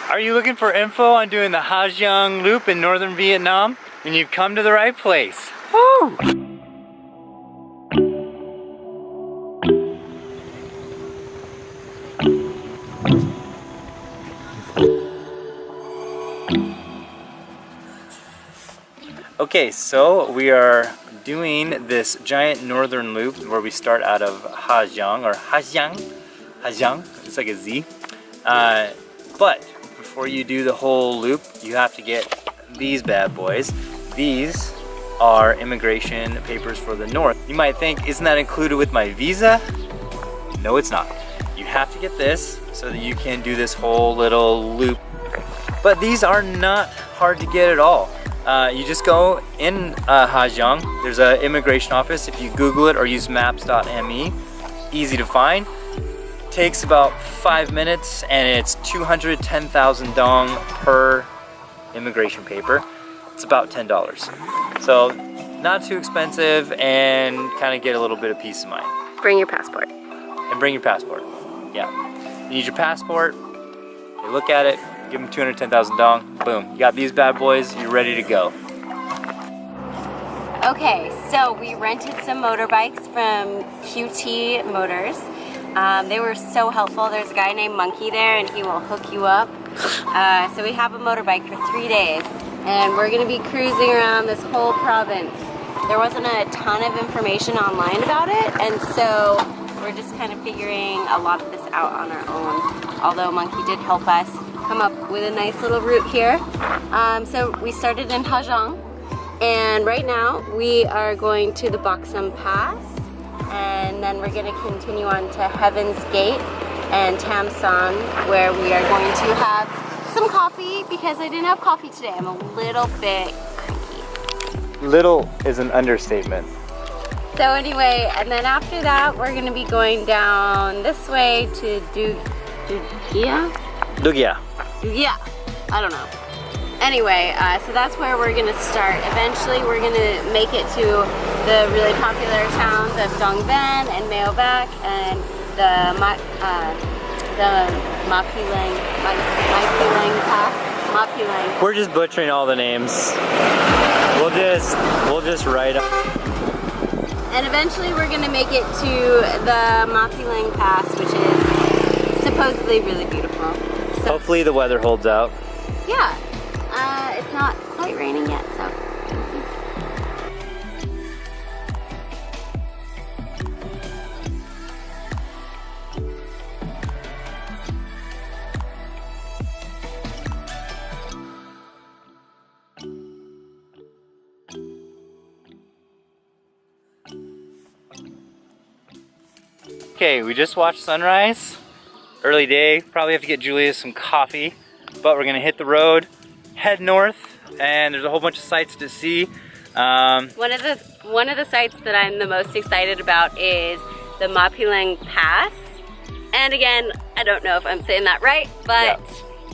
Are you looking for info on doing the Giang loop in northern Vietnam? Then you've come to the right place. Woo! Okay, so we are doing this giant northern loop where we start out of Giang or Giang. It's like a Z. But before you do the whole loop, you have to get these bad boys. These are immigration papers for the north. You might think, isn't that included with my visa? No, it's not. You have to get this so that you can do this whole little loop. But these are not hard to get at all. You just go in Giang. There's an immigration office. If you Google it or use maps.me, easy to find. Takes about 5 minutes and it's 210,000 dong per immigration paper. It's about $10. So not too expensive and kind of get a little bit of peace of mind. Bring your passport. And bring your passport. Yeah. You need your passport. You look at it, give them 210,000 dong. Boom. You got these bad boys. You're ready to go. Okay, so we rented some motorbikes from QT Motors. They were so helpful. There's a guy named Monkey there and he will hook you up. So we have a motorbike for 3 days and we're gonna be cruising around this whole province. There wasn't a ton of information online about it, and so we're just kind of figuring a lot of this out on our own. Although Monkey did help us come up with a nice little route here. So we started in Giang, and right now we are going to the Baksam Pass, and then we're going to continue on to Heaven's Gate and Tam Son, where we are going to have some coffee because I didn't have coffee today. I'm a little bit cranky. Little is an understatement. So anyway, and then after that we're going to be going down this way to Dugia? Dugia. Yeah, I don't know. Anyway, so that's where we're gonna start. Eventually we're gonna make it to the really popular towns of Dong Van and Meo Bac and the Mapilang Pass. Mapilang. We're just butchering all the names. We'll just write up. And eventually we're gonna make it to the Mapilang Pass, which is supposedly really beautiful. So, hopefully the weather holds out. yeah. It's not quite raining yet, so. Okay, we just watched sunrise. Early day, probably have to get Julia some coffee, but we're gonna hit the road, head north, and there's a whole bunch of sights to see. One of the sites that I'm the most excited about is the Mapilang Pass. And again, I don't know if I'm saying that right, but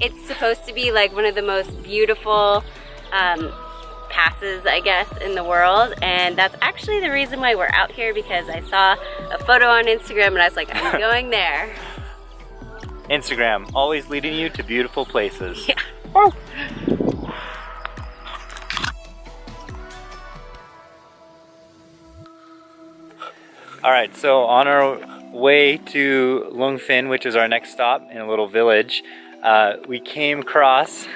it's supposed to be like one of the most beautiful passes, I guess, in the world. And that's actually the reason why we're out here, because I saw a photo on Instagram and I was like, I'm going there. Instagram, always leading you to beautiful places. Yeah. Oh. Alright, so on our way to Long Phin, which is our next stop in a little village, we came across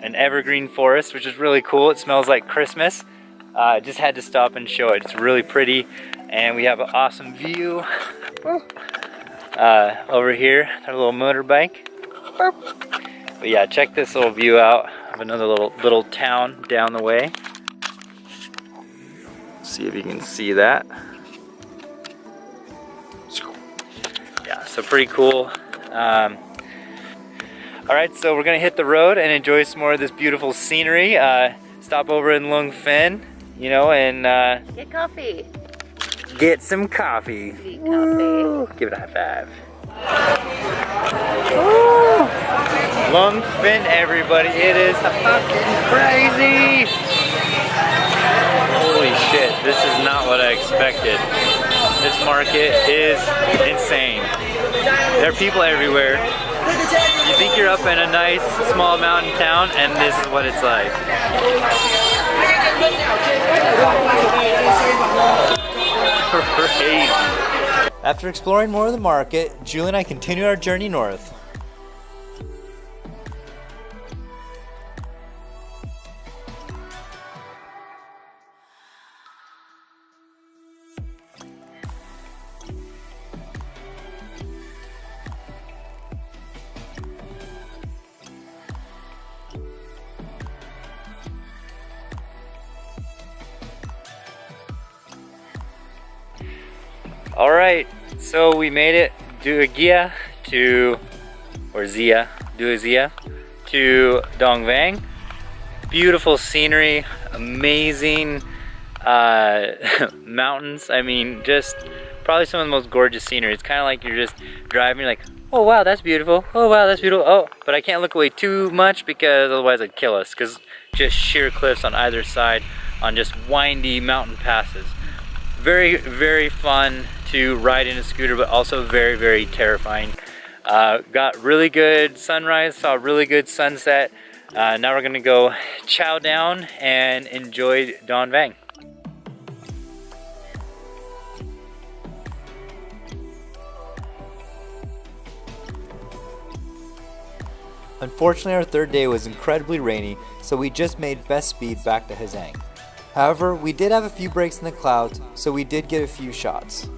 an evergreen forest, which is really cool. It smells like Christmas. Just had to stop and show it. It's really pretty, and we have an awesome view. Over here, our little motorbike. But yeah, check this little view out of another little town down the way. See if you can see that. Yeah, so pretty cool. Alright, so we're gonna hit the road and enjoy some more of this beautiful scenery. Stop over in Long Phin, you know, and Get coffee. get some coffee. Eat coffee. Give it a high five. Woo! Long Phin, everybody. It is fucking crazy. Holy shit, this is not what I expected. This market is insane. There are people everywhere. You think you're up in a nice small mountain town, and this is what it's like. Crazy. After exploring more of the market, Julie and I continue our journey north. All right, so we made it Duagia to Dongvang. Beautiful scenery, amazing mountains. I mean, just probably some of the most gorgeous scenery. It's kind of like you're just driving, you're like, oh wow, that's beautiful. Oh wow, that's beautiful. Oh, but I can't look away too much because otherwise it'd kill us. Because just sheer cliffs on either side on just windy mountain passes. Very, very fun to ride in a scooter, but also very, very terrifying. Got really good sunrise, saw a really good sunset. Now we're gonna go chow down and enjoy Dongvang. Unfortunately, our third day was incredibly rainy, so we just made best speed back to Giang. However, we did have a few breaks in the clouds, so we did get a few shots.